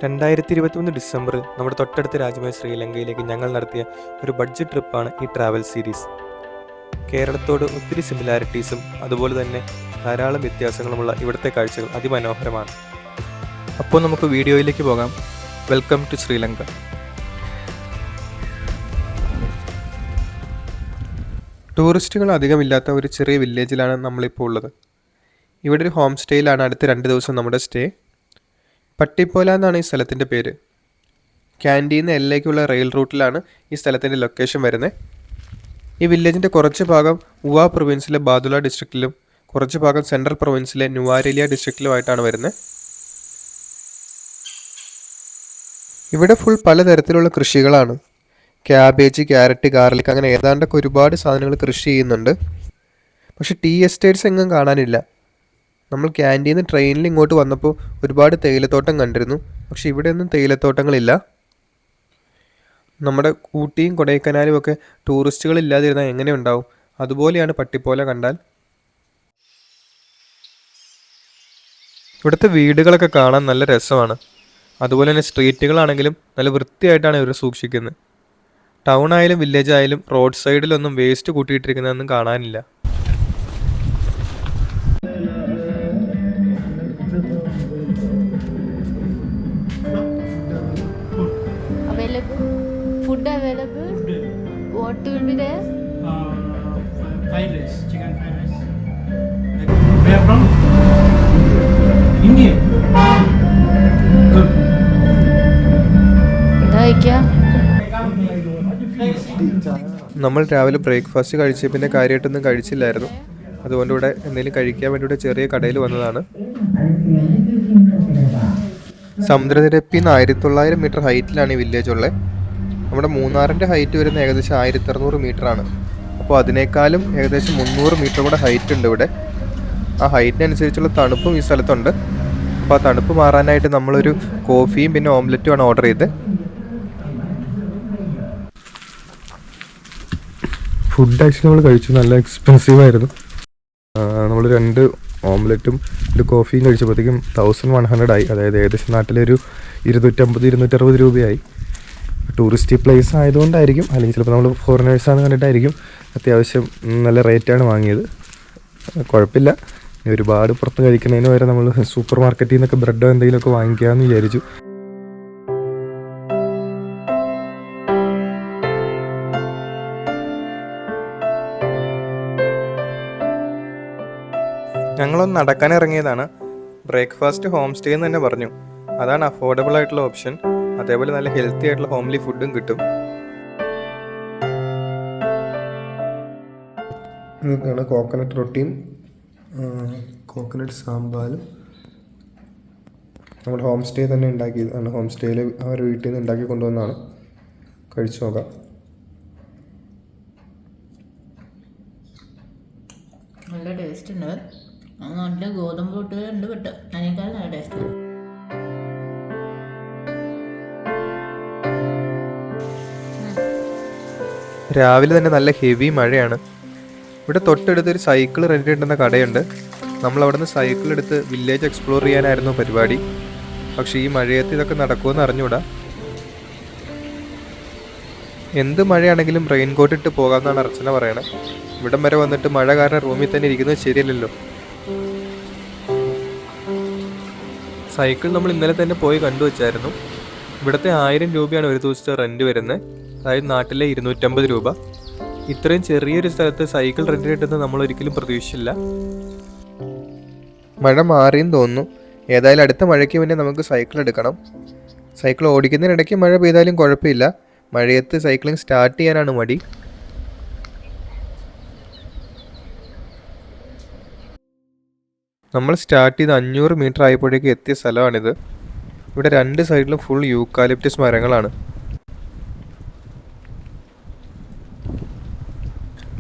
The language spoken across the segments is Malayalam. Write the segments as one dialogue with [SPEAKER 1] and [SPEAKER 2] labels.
[SPEAKER 1] 2023 ഡിസംബറിൽ നമ്മുടെ തൊട്ടടുത്ത രാജ്യമായ ശ്രീലങ്കയിലേക്ക് ഞങ്ങൾ നടത്തിയ ഒരു ബഡ്ജറ്റ് ട്രിപ്പാണ് ഈ ട്രാവൽ സീരീസ്. കേരളത്തോട് ഒത്തിരി സിമിലാരിറ്റീസും അതുപോലെ തന്നെ ധാരാളം വ്യത്യാസങ്ങളുമുള്ള ഇവിടുത്തെ കാഴ്ചകൾ അതിമനോഹരമാണ്. അപ്പോൾ നമുക്ക് വീഡിയോയിലേക്ക് പോകാം. Welcome to Sri Lanka. ടൂറിസ്റ്റുകൾ അധികമില്ലാത്ത ഒരു ചെറിയ വില്ലേജിലാണ് നമ്മളിപ്പോൾ ഉള്ളത്. ഇവിടെ ഒരു ഹോം സ്റ്റേയിലാണ് അടുത്ത 2 ദിവസം നമ്മുടെ സ്റ്റേ. പട്ടിപ്പോല എന്നാണ് ഈ സ്ഥലത്തിൻ്റെ പേര്. ക്യാൻറ്റീന്ന് എല്ലേക്കുള്ള റെയിൽ റൂട്ടിലാണ് ഈ സ്ഥലത്തിൻ്റെ ലൊക്കേഷൻ വരുന്നത്. ഈ വില്ലേജിൻ്റെ കുറച്ച് ഭാഗം ഉവ പ്രൊവിൻസിലെ ബാദുല ഡിസ്ട്രിക്റ്റിലും കുറച്ച് ഭാഗം സെൻട്രൽ പ്രൊവിൻസിലെ നുവാരേലിയ ഡിസ്ട്രിക്റ്റിലുമായിട്ടാണ് വരുന്നത്. ഇവിടെ ഫുൾ പലതരത്തിലുള്ള കൃഷികളാണ്. ക്യാബേജ്, ക്യാരറ്റ്, ഗാർലിക് അങ്ങനെ ഏതാണ്ടൊക്കെ ഒരുപാട് സാധനങ്ങൾ കൃഷി ചെയ്യുന്നുണ്ട്. പക്ഷേ ടീ എസ്റ്റേറ്റ്സ് എങ്ങും കാണാനില്ല. നമ്മൾ ക്യാൻറ്റീന്ന് ട്രെയിനിൽ ഇങ്ങോട്ട് വന്നപ്പോൾ ഒരുപാട് തേയിലത്തോട്ടം കണ്ടിരുന്നു. പക്ഷേ ഇവിടെയൊന്നും തേയിലത്തോട്ടങ്ങളില്ല. നമ്മുടെ ഊട്ടിയും കൊടൈക്കനാലും ഒക്കെ ടൂറിസ്റ്റുകൾ ഇല്ലാതിരുന്നാൽ എങ്ങനെ ഉണ്ടാവും? അതുപോലെയാണ് പട്ടിപ്പോല കണ്ടാൽ. ഇവിടുത്തെ വീടുകളൊക്കെ കാണാൻ നല്ല രസമാണ്. അതുപോലെ തന്നെ സ്ട്രീറ്റുകളാണെങ്കിലും നല്ല വൃത്തിയായിട്ടാണ് ഇവർ സൂക്ഷിക്കുന്നത്. ടൗൺ ആയാലും വില്ലേജ് ആയാലും റോഡ് സൈഡിലൊന്നും വേസ്റ്റ് കൂട്ടിയിട്ടിരിക്കുന്നതൊന്നും കാണാനില്ല.
[SPEAKER 2] Food available? What will be there?
[SPEAKER 3] Fried rice, chicken fried rice. Where from? India. Good.
[SPEAKER 2] क्या?
[SPEAKER 1] നമ്മൾ രാവിലെ ബ്രേക്ക്ഫാസ്റ്റ് കഴിച്ച് പിന്നെ കാര്യമായിട്ടൊന്നും കഴിച്ചില്ലായിരുന്നു. അതുകൊണ്ട് ഇവിടെ എന്തെങ്കിലും കഴിക്കാൻ വേണ്ടിയിട്ട് ചെറിയ കടയിൽ വന്നതാണ്. സമുദ്രനിരപ്പിൽ നിന്ന് 1900 മീറ്റർ ഹൈറ്റിലാണ് ഈ വില്ലേജ് ഉള്ളത്. നമ്മുടെ മൂന്നാറിൻ്റെ ഹൈറ്റ് വരുന്ന ഏകദേശം 1600 മീറ്ററാണ്. അപ്പോൾ അതിനേക്കാളും ഏകദേശം 300 മീറ്റർ കൂടെ ഹൈറ്റ് ഉണ്ട് ഇവിടെ. ആ ഹൈറ്റിനനുസരിച്ചുള്ള തണുപ്പും ഈ സ്ഥലത്തുണ്ട്. അപ്പോൾ ആ തണുപ്പ് മാറാനായിട്ട് നമ്മളൊരു കോഫിയും പിന്നെ ഓംലെറ്റുമാണ് ഓർഡർ ചെയ്തത്. ഫുഡ് ആക്ച്വലി നമ്മൾ കഴിച്ചു, നല്ല എക്സ്പെൻസീവ് ആയിരുന്നു. നമ്മൾ 2 ഓംലെറ്റും 1 കോഫിയും കഴിച്ചപ്പോഴത്തേക്കും 1100 ആയി. അതായത് ഏകദേശം നാട്ടിലൊരു 250-260 രൂപയായി. ടൂറിസ്റ്റ് പ്ലേസ് ആയതുകൊണ്ടായിരിക്കും, അല്ലെങ്കിൽ ചിലപ്പോൾ നമ്മൾ ഫോറിനേഴ്സാണെന്ന് കണ്ടിട്ടായിരിക്കും അത്യാവശ്യം നല്ല റേറ്റാണ് വാങ്ങിയത്. കുഴപ്പമില്ല. ഒരുപാട് പുറത്ത് കഴിക്കുന്നതിന് വരെ നമ്മൾ സൂപ്പർ മാർക്കറ്റിൽ നിന്നൊക്കെ ബ്രെഡോ എന്തെങ്കിലുമൊക്കെ വാങ്ങിക്കാമെന്ന് വിചാരിച്ചു. ഞങ്ങളൊന്ന് നടക്കാൻ ഇറങ്ങിയതാണ്. ബ്രേക്ക്ഫാസ്റ്റ് ഹോം സ്റ്റേ എന്ന് തന്നെ പറഞ്ഞു. അതാണ് അഫോർഡബിൾ ആയിട്ടുള്ള ഓപ്ഷൻ. അതേപോലെ നല്ല ഹെൽത്തി ആയിട്ടുള്ള ഹോംലി ഫുഡും കിട്ടും. ഇതാണ് കോക്കനട്ട് റൊട്ടിയും കോക്കനട്ട് സാമ്പാറും. നമ്മുടെ ഹോം സ്റ്റേ തന്നെ ഉണ്ടാക്കിയതാണ്. ഹോം സ്റ്റേയിൽ അവർ വീട്ടിൽ നിന്ന് ഉണ്ടാക്കി കൊണ്ടുവന്നതാണ്. കഴിച്ചു നോക്കാം.
[SPEAKER 2] നല്ല ടേസ്റ്റ് ഉണ്ട്. നല്ല ഗോതമ്പ് പൊട്ടുകളുണ്ട് പെട്ട് അതിനേക്കാൾ നല്ല ടേസ്റ്റ്.
[SPEAKER 1] രാവിലെ തന്നെ നല്ല ഹെവി മഴയാണ്. ഇവിടെ തൊട്ടടുത്തൊരു സൈക്കിൾ റെൻ്റ് കിട്ടുന്ന കടയുണ്ട്. നമ്മളവിടെ നിന്ന് സൈക്കിൾ എടുത്ത് വില്ലേജ് എക്സ്പ്ലോർ ചെയ്യാനായിരുന്നു പരിപാടി. പക്ഷേ ഈ മഴയത്ത് ഇതൊക്കെ നടക്കുമെന്ന് അറിഞ്ഞൂടാ. എന്ത് മഴയാണെങ്കിലും റെയിൻ കോട്ട് ഇട്ട് പോകാമെന്നാണ് അർച്ചന പറയണത്. ഇവിടം വരെ വന്നിട്ട് മഴ കാരണം റൂമിൽ തന്നെ ഇരിക്കുന്നത് ശരിയല്ലല്ലോ. സൈക്കിൾ നമ്മൾ ഇന്നലെ തന്നെ പോയി കണ്ടുവച്ചായിരുന്നു. ഇവിടുത്തെ 1000 രൂപയാണ് ഒരു ദിവസത്തെ റെൻറ്റ് വരുന്നത്. അതായത് നാട്ടിലെ 250 രൂപ. ഇത്രയും ചെറിയൊരു സ്ഥലത്ത് സൈക്കിൾ റെൻറ്റ് കിട്ടുന്നത് നമ്മൾ ഒരിക്കലും പ്രതീക്ഷിച്ചില്ല. മഴ മാറിയെന്ന് തോന്നുന്നു. ഏതായാലും അടുത്ത മഴയ്ക്ക് മുന്നേ നമുക്ക് സൈക്കിൾ എടുക്കണം. സൈക്കിൾ ഓടിക്കുന്നതിനിടയ്ക്ക് മഴ പെയ്താലും കുഴപ്പമില്ല. മഴയത്ത് സൈക്ലിംഗ് സ്റ്റാർട്ട് ചെയ്യാനാണ് മടി. നമ്മൾ സ്റ്റാർട്ട് ചെയ്ത് 500 മീറ്റർ ആയപ്പോഴേക്കും എത്തിയ സ്ഥലമാണിത്. ഇവിടെ 2 സൈഡിലും ഫുൾ യൂക്കാലിപ്റ്റസ് മരങ്ങളാണ്.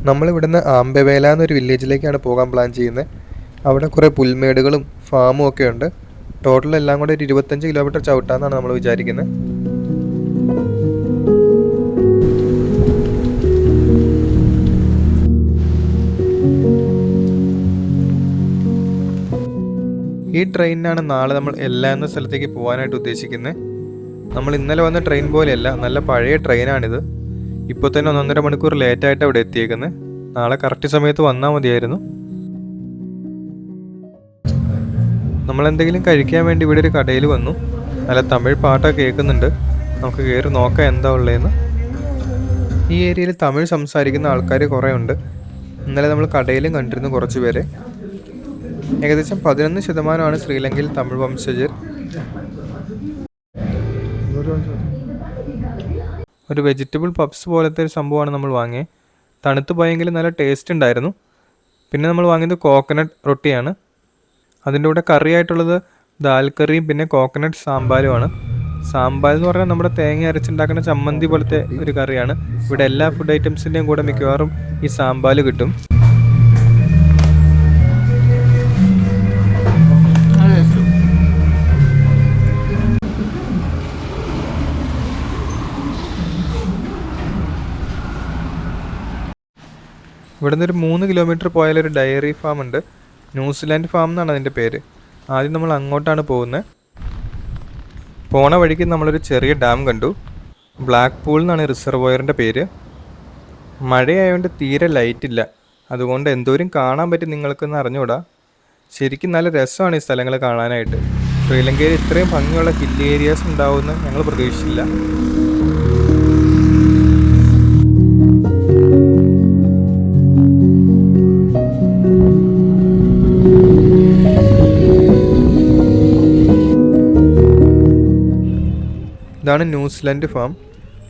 [SPEAKER 1] നമ്മളിവിടുന്ന് ആംബവേല എന്നൊരു വില്ലേജിലേക്കാണ് പോകാൻ പ്ലാൻ ചെയ്യുന്നത്. അവിടെ കുറേ പുൽമേടുകളും ഫാമും ഒക്കെ ഉണ്ട്. ടോട്ടൽ എല്ലാം കൂടെ ഒരു 25 കിലോമീറ്റർ ചവിട്ടാന്നാണ് നമ്മൾ വിചാരിക്കുന്നത്. ഈ ട്രെയിനിനാണ് നാളെ നമ്മൾ എല്ലാ എന്ന സ്ഥലത്തേക്ക് പോകാനായിട്ട് ഉദ്ദേശിക്കുന്നത്. നമ്മൾ ഇന്നലെ വന്ന ട്രെയിൻ പോലെയല്ല, നല്ല പഴയ ട്രെയിനാണിത്. ഇപ്പോൾ തന്നെ 1.5 മണിക്കൂർ ലേറ്റായിട്ട് അവിടെ എത്തിയേക്കുന്നത്. നാളെ കറക്റ്റ് സമയത്ത് വന്നാൽ മതിയായിരുന്നു. നമ്മളെന്തെങ്കിലും കഴിക്കാൻ വേണ്ടി ഇവിടെ ഒരു കടയിൽ വന്നു. നല്ല തമിഴ് പാട്ടൊക്കെ കേൾക്കുന്നുണ്ട്. നമുക്ക് കയറി നോക്കാം എന്താ ഉള്ളതെന്ന്. ഈ ഏരിയയിൽ തമിഴ് സംസാരിക്കുന്ന ആൾക്കാർ കുറേ ഉണ്ട്. ഇന്നലെ നമ്മൾ കടയിലും കണ്ടിരുന്നു കുറച്ച് പേരെ. ഏകദേശം 11% ശ്രീലങ്കയിൽ തമിഴ് വംശജർ. ഒരു വെജിറ്റബിൾ പപ്സ് പോലത്തെ ഒരു സംഭവമാണ് നമ്മൾ വാങ്ങിയത്. തണുത്ത് പോയെങ്കിലും നല്ല ടേസ്റ്റ് ഉണ്ടായിരുന്നു. പിന്നെ നമ്മൾ വാങ്ങിയത് കോക്കനട്ട് റൊട്ടിയാണ്. അതിൻ്റെ കൂടെ കറിയായിട്ടുള്ളത് ദാൽ കറിയും പിന്നെ കോക്കനട്ട് സാമ്പാറുമാണ്. സാമ്പാർ എന്ന് പറഞ്ഞാൽ നമ്മുടെ തേങ്ങ അരച്ചുണ്ടാക്കുന്ന ചമ്മന്തി പോലത്തെ ഒരു കറിയാണ്. ഇവിടെ എല്ലാ ഫുഡ് ഐറ്റംസിൻ്റെയും കൂടെ മിക്കവാറും ഈ സാമ്പാർ കിട്ടും. ഇവിടെ നിന്ന് ഒരു 3 കിലോമീറ്റർ പോയാലൊരു ഡയറി ഫാം ഉണ്ട്. ന്യൂസിലാൻഡ് ഫാം എന്നാണ് അതിൻ്റെ പേര്. ആദ്യം നമ്മൾ അങ്ങോട്ടാണ് പോകുന്നത്. പോണ വഴിക്ക് നമ്മളൊരു ചെറിയ ഡാം കണ്ടു. ബ്ലാക്ക് പൂൾ എന്നാണ് റിസർവോയറിൻ്റെ പേര്. മഴയായതുകൊണ്ട് തീരെ ലൈറ്റ് ഇല്ല. അതുകൊണ്ട് എന്തോരം കാണാൻ പറ്റും നിങ്ങൾക്കെന്ന് അറിഞ്ഞുകൂടാ. ശരിക്കും നല്ല രസമാണ് ഈ സ്ഥലങ്ങൾ കാണാനായിട്ട്. ശ്രീലങ്കയിൽ ഇത്രയും ഭംഗിയുള്ള ഹിൽ ഏരിയാസ് ഉണ്ടാവുമെന്ന് ഞങ്ങൾ പ്രതീക്ഷിച്ചില്ല. ഇതാണ് ന്യൂസിലാൻഡ് ഫാം.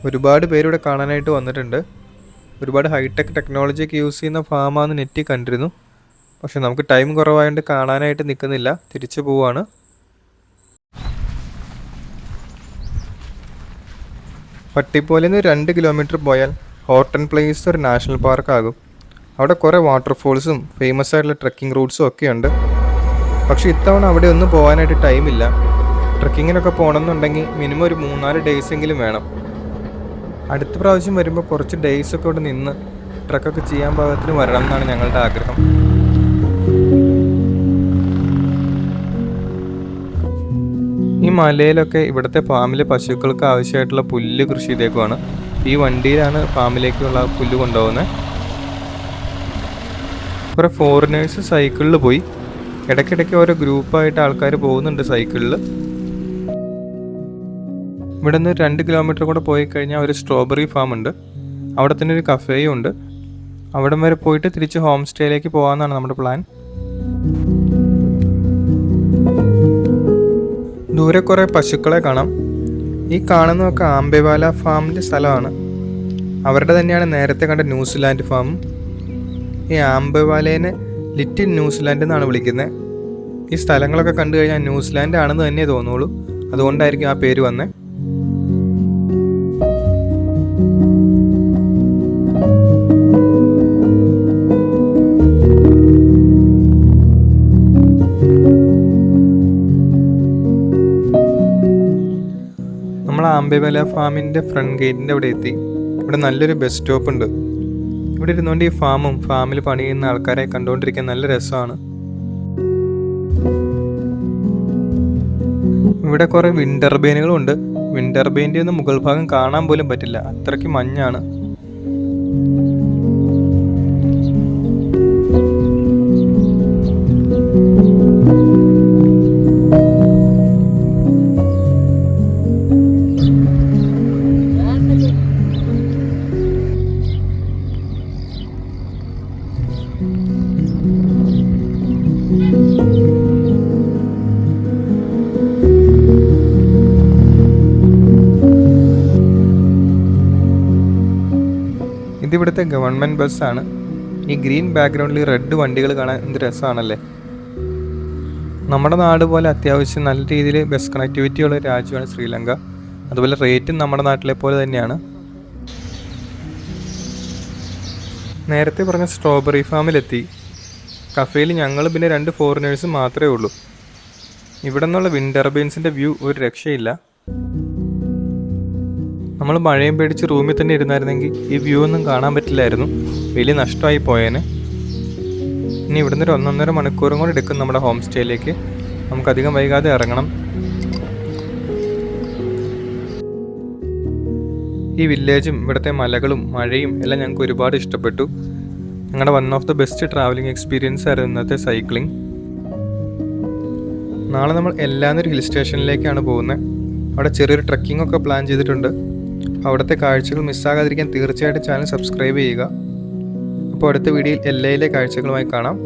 [SPEAKER 1] ഒരുപാട് പേരിവിടെ കാണാനായിട്ട് വന്നിട്ടുണ്ട്. ഒരുപാട് ഹൈടെക് ടെക്നോളജിയൊക്കെ യൂസ് ചെയ്യുന്ന ഫാമാണെന്ന് നെറ്റിൽ കണ്ടിരുന്നു. പക്ഷെ നമുക്ക് ടൈം കുറവായതുകൊണ്ട് കാണാനായിട്ട് നിൽക്കുന്നില്ല, തിരിച്ചു പോവാണ്. പട്ടിപ്പോലിൽ നിന്ന് 2 കിലോമീറ്റർ പോയാൽ ഹോർട്ടൺ പ്ലേസ് ഒരു നാഷണൽ പാർക്കാകും. അവിടെ കുറേ വാട്ടർഫോൾസും ഫേമസ് ആയിട്ടുള്ള ട്രക്കിംഗ് റൂട്ട്സും ഒക്കെ ഉണ്ട്. പക്ഷെ ഇത്തവണ അവിടെ ഒന്നും പോകാനായിട്ട് ടൈമില്ല. ട്രക്കിങ്ങിനൊക്കെ പോകണമെന്നുണ്ടെങ്കിൽ മിനിമം ഒരു 3-4 ഡേയ്സ് എങ്കിലും വേണം. അടുത്ത പ്രാവശ്യം വരുമ്പോൾ കുറച്ച് ഡേയ്സൊക്കെ ഇവിടെ നിന്ന് ട്രക്കൊക്കെ ചെയ്യാൻ പാകത്തിന് വരണം എന്നാണ് ഞങ്ങളുടെ ആഗ്രഹം. ഈ മലയിലൊക്കെ ഇവിടുത്തെ ഫാമിലെ പശുക്കൾക്ക് ആവശ്യമായിട്ടുള്ള പുല്ല് കൃഷി ചെയ്തേക്കുവാണ്. ഈ വണ്ടിയിലാണ് ഫാമിലേക്കുള്ള പുല്ല് കൊണ്ടുപോകുന്നത്. കുറേ ഫോറിനേഴ്സ് സൈക്കിളിൽ പോയി. ഇടയ്ക്കിടയ്ക്ക് ഓരോ ഗ്രൂപ്പായിട്ട് ആൾക്കാർ പോകുന്നുണ്ട് സൈക്കിളിൽ. ഇവിടെ നിന്ന് 2 കിലോമീറ്റർ കൂടെ പോയി കഴിഞ്ഞാൽ ഒരു സ്ട്രോബെറി ഫാം ഉണ്ട്. അവിടെ തന്നെ ഒരു കഫേയും ഉണ്ട്. അവിടം വരെ പോയിട്ട് തിരിച്ച് ഹോം സ്റ്റേയിലേക്ക് പോകാമെന്നാണ് നമ്മുടെ പ്ലാൻ. ദൂരെ കുറേ പശുക്കളെ കാണാം. ഈ കാണുന്നതൊക്കെ ആംബെവാല ഫാമിൻ്റെ സ്ഥലമാണ്. അവരുടെ തന്നെയാണ് നേരത്തെ കണ്ട ന്യൂസിലാൻഡ് ഫാം. ഈ ആംബെവാലേനെ ലിറ്റിൽ ന്യൂസിലാൻഡ് എന്നാണ് വിളിക്കുന്നത്. ഈ സ്ഥലങ്ങളൊക്കെ കണ്ടു കഴിഞ്ഞാൽ ന്യൂസിലാൻഡ് ആണെന്ന് തന്നെ തോന്നുള്ളൂ. അതുകൊണ്ടായിരിക്കും ആ പേര് വന്നത്. നമ്മൾ ആംബെവാല ഫാമിൻ്റെ ഫ്രണ്ട് ഗേറ്റിൻ്റെ അവിടെ എത്തി. ഇവിടെ നല്ലൊരു ബസ് സ്റ്റോപ്പ് ഉണ്ട്. ഇവിടെ ഇരുന്നുകൊണ്ട് ഈ ഫാമും ഫാമിൽ പണി ചെയ്യുന്ന ആൾക്കാരെ കണ്ടുകൊണ്ടിരിക്കാൻ നല്ല രസമാണ്. ഇവിടെ കുറേ വിൻഡ് ടർബൈനുകളും ഉണ്ട്. വിൻഡ് ടർബൈൻ്റെ ഒന്നും മുകൾ ഭാഗം കാണാൻ പോലും പറ്റില്ല, അത്രയ്ക്ക് മഞ്ഞാണ്. ഇതിവിടുത്തെ ഗവൺമെൻറ് ബസ്സാണ്. ഈ ഗ്രീൻ ബാക്ക്ഗ്രൗണ്ടിൽ റെഡ് വണ്ടികൾ കാണാൻ എന്ത് രസമാണല്ലേ. നമ്മുടെ നാട് പോലെ അത്യാവശ്യം നല്ല രീതിയിൽ ബസ് കണക്ടിവിറ്റി ഉള്ള രാജ്യമാണ് ശ്രീലങ്ക. അതുപോലെ റേറ്റും നമ്മുടെ നാട്ടിലെ പോലെ തന്നെയാണ്. നേരത്തെ പറഞ്ഞ സ്ട്രോബെറി ഫാമിലെത്തി. കഫേയിൽ ഞങ്ങൾ പിന്നെ 2 ഫോറിനേഴ്സ് മാത്രമേ ഉള്ളൂ. ഇവിടെ നിന്നുള്ള വിൻഡ് ടർബൈൻസിൻ്റെ വ്യൂ ഒരു രക്ഷയില്ല. നമ്മൾ മഴയും പേടിച്ച് റൂമിൽ തന്നെ ഇരുന്നായിരുന്നെങ്കിൽ ഈ വ്യൂ ഒന്നും കാണാൻ പറ്റില്ലായിരുന്നു. വലിയ നഷ്ടമായി പോയേനെ. ഇനി ഇവിടുന്ന് ഒരു 1.5 മണിക്കൂറും കൂടെ എടുക്കും നമ്മുടെ ഹോം സ്റ്റേയിലേക്ക്. നമുക്കധികം വൈകാതെ ഇറങ്ങണം. ഈ വില്ലേജും ഇവിടുത്തെ മലകളും മഴയും എല്ലാം ഞങ്ങൾക്ക് ഒരുപാട് ഇഷ്ടപ്പെട്ടു. ഞങ്ങളുടെ one of the best travelling experience ആയിരുന്നു ഇന്നത്തെ സൈക്ലിംഗ്. നാളെ നമ്മൾ എല്ലാന്നൊരു ഹിൽ സ്റ്റേഷനിലേക്കാണ് പോകുന്നത്. അവിടെ ചെറിയൊരു ട്രക്കിംഗ് ഒക്കെ പ്ലാൻ ചെയ്തിട്ടുണ്ട്. അവിടുത്തെ കാഴ്ചകൾ മിസ്സാകാതിരിക്കാൻ തീർച്ചയായിട്ടും ചാനൽ സബ്സ്ക്രൈബ് ചെയ്യുക. അപ്പോൾ അടുത്ത വീഡിയോയിൽ LAയിലെ കാഴ്ചകളുമായി കാണാം.